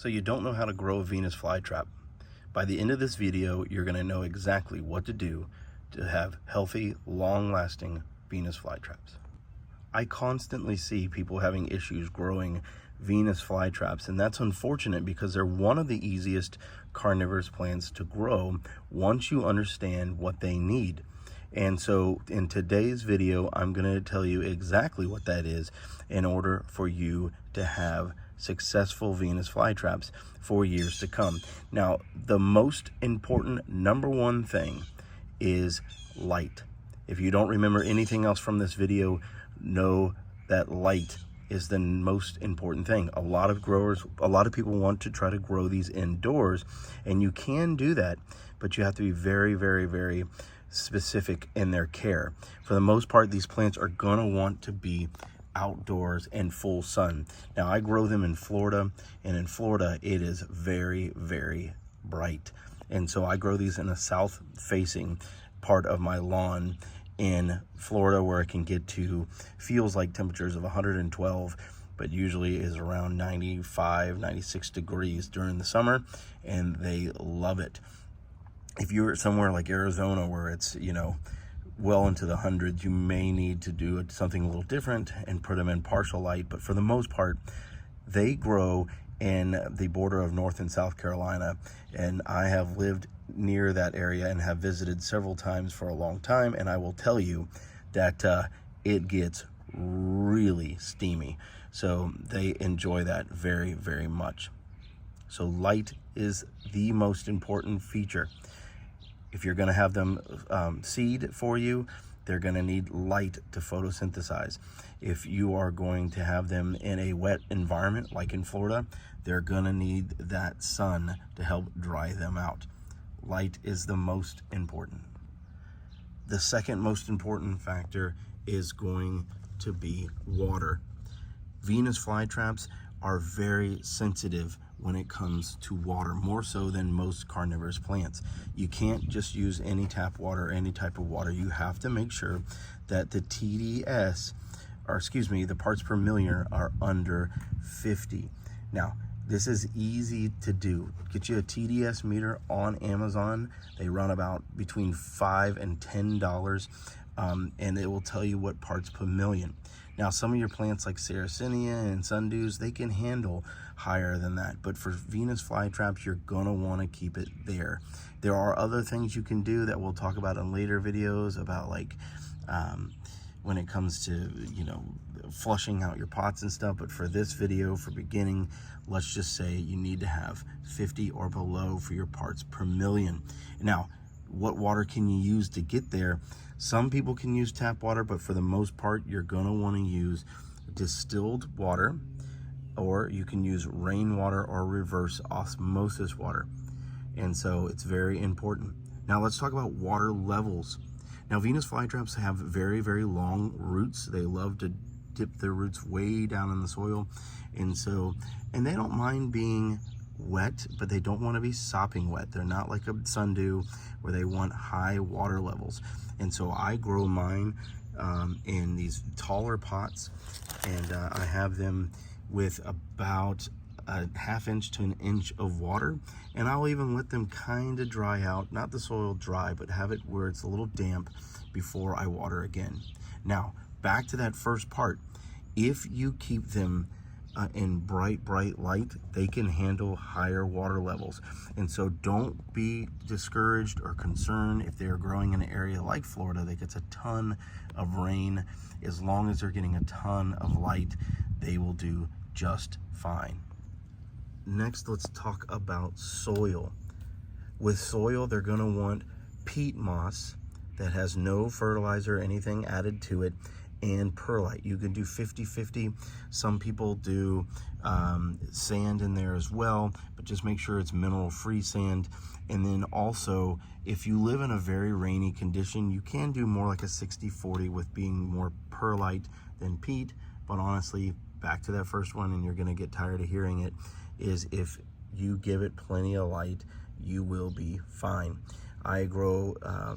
So you don't know how to grow a Venus flytrap. By the end of this video, you're going to know exactly what to do to have healthy, long-lasting Venus flytraps. I constantly see people having issues growing Venus flytraps, and that's unfortunate because they're one of the easiest carnivorous plants to grow once you understand what they need. And so in today's video, I'm going to tell you exactly what that is in order for you to have successful Venus flytraps for years to come. Now, the most important number one thing is light. If you don't remember anything else from this video, know that light is the most important thing. A lot of people want to try to grow these indoors, and you can do that, but you have to be very, very, very specific in their care. For the most part, these plants are gonna want to be outdoors and full sun. Now, I grow them in Florida, and in Florida it is very, very bright, and so I grow these in a south facing part of my lawn in Florida, where it can get to, feels like temperatures of 112, but usually is around 95, 96 degrees during the summer, and they love it. If you're somewhere like Arizona where it's, you know, well into the hundreds, you may need to do something a little different and put them in partial light. But for the most part, they grow in the border of North and South Carolina, and I have lived near that area and have visited several times for a long time, and I will tell you that it gets really steamy, so they enjoy that very, very much. So light is the most important feature. If you're going to have them seed for you, they're going to need light to photosynthesize. If you are going to have them in a wet environment like in Florida, they're going to need that sun to help dry them out. Light is the most important. The second most important factor is going to be water. Venus flytraps are very sensitive when it comes to water, more so than most carnivorous plants. You can't just use any tap water, any type of water. You have to make sure that the TDS, or excuse me, the parts per million are under 50. Now, this is easy to do. Get you a TDS meter on Amazon. They run about between $5 and $10, and it will tell you what parts per million. Now, some of your plants like Sarracenia and sundews, they can handle higher than that. But for Venus flytraps, you're gonna wanna keep it there. There are other things you can do that we'll talk about in later videos about, like when it comes to, you know, flushing out your pots and stuff. But for this video, for beginning, let's just say you need to have 50 or below for your parts per million. Now, what water can you use to get there? Some people can use tap water, but for the most part, you're gonna wanna use distilled water, or you can use rainwater or reverse osmosis water. And so it's very important. Now let's talk about water levels. Now, Venus flytraps have very, very long roots. They love to dip their roots way down in the soil. And they don't mind being wet, but they don't want to be sopping wet. They're not like a sundew where they want high water levels. And so I grow mine in these taller pots, and I have them with about a ½ inch to an inch of water, and I'll even let them kind of dry out, not the soil dry, but have it where it's a little damp before I water again. Now, back to that first part. If you keep them in bright light, they can handle higher water levels. And so don't be discouraged or concerned if they're growing in an area like Florida that gets a ton of rain. As long as they're getting a ton of light, they will do just fine. Next, let's talk about soil. With soil, they're gonna want peat moss that has no fertilizer or anything added to it, and perlite. You can do 50-50. Some people do sand in there as well, but just make sure it's mineral-free sand. And then also, if you live in a very rainy condition, you can do more like a 60-40 with being more perlite than peat. But honestly, back to that first one, and you're gonna get tired of hearing it, is if you give it plenty of light, you will be fine. I grow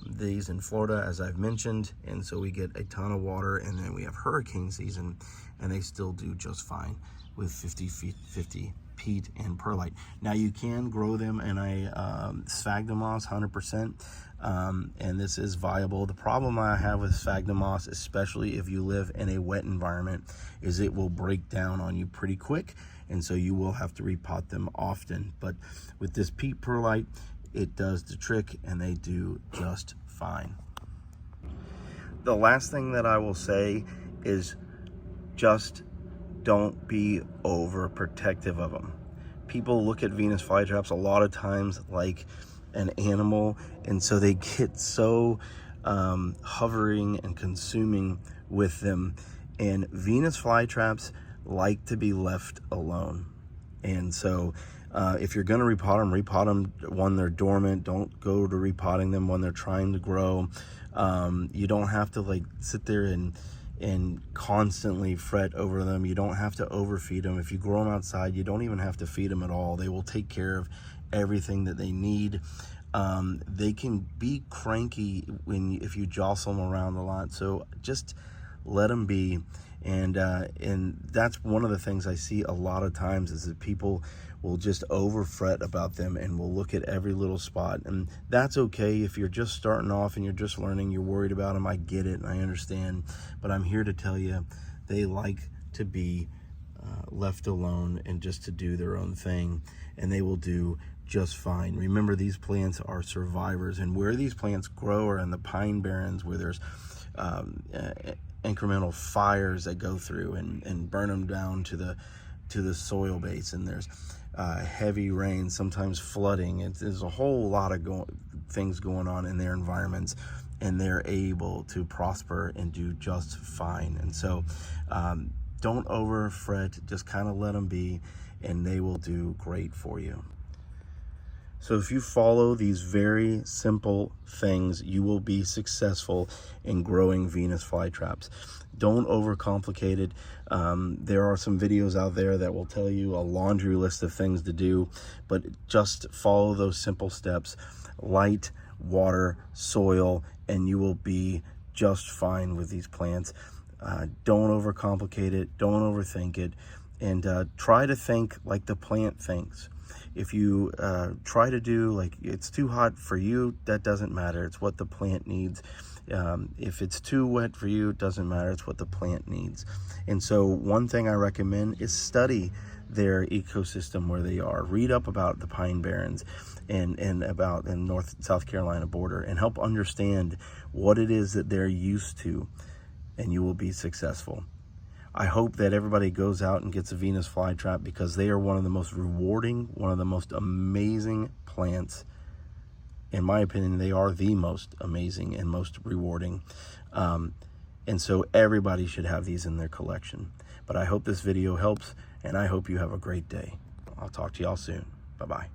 these in Florida, as I've mentioned, and so we get a ton of water, and then we have hurricane season, and they still do just fine with 50-50 peat and perlite. Now you can grow them in a sphagnum moss 100%, and this is viable. The problem I have with sphagnum moss, especially if you live in a wet environment, is it will break down on you pretty quick, and so you will have to repot them often. But with this peat perlite, it does the trick, and they do just fine. The last thing that I will say is just don't be overprotective of them. People look at Venus flytraps a lot of times like an animal, and so they get so hovering and consuming with them. And Venus flytraps like to be left alone. And so if you're going to repot them when they're dormant. Don't go to repotting them when they're trying to grow. You don't have to like sit there and constantly fret over them. You don't have to overfeed them. If you grow them outside, you don't even have to feed them at all. They will take care of everything that they need. They can be cranky if you jostle them around a lot, so just let them be. And that's one of the things I see a lot of times, is that people will just over fret about them and will look at every little spot. And that's okay if you're just starting off and you're just learning, you're worried about them. I get it and I understand, but I'm here to tell you, they like to be left alone and just to do their own thing, and they will do just fine. Remember, these plants are survivors, and where these plants grow are in the pine barrens, where there's incremental fires that go through and burn them down to the soil base, and there's heavy rain, sometimes flooding. There's a whole lot of things going on in their environments, and they're able to prosper and do just fine. And so don't over fret, just kind of let them be, and they will do great for you. So if you follow these very simple things, you will be successful in growing Venus flytraps. Don't overcomplicate it. There are some videos out there that will tell you a laundry list of things to do, but just follow those simple steps: light, water, soil, and you will be just fine with these plants. Don't overcomplicate it. Don't overthink it. And try to think like the plant thinks. If you try to do like it's too hot for you, that doesn't matter. It's what the plant needs. If it's too wet for you, it doesn't matter. It's what the plant needs. And so one thing I recommend is study their ecosystem where they are. Read up about the pine barrens and about the North and South Carolina border, and help understand what it is that they're used to, and you will be successful. I hope that everybody goes out and gets a Venus flytrap, because they are one of the most rewarding, one of the most amazing plants. In my opinion, they are the most amazing and most rewarding. And so everybody should have these in their collection. But I hope this video helps, and I hope you have a great day. I'll talk to y'all soon. Bye-bye.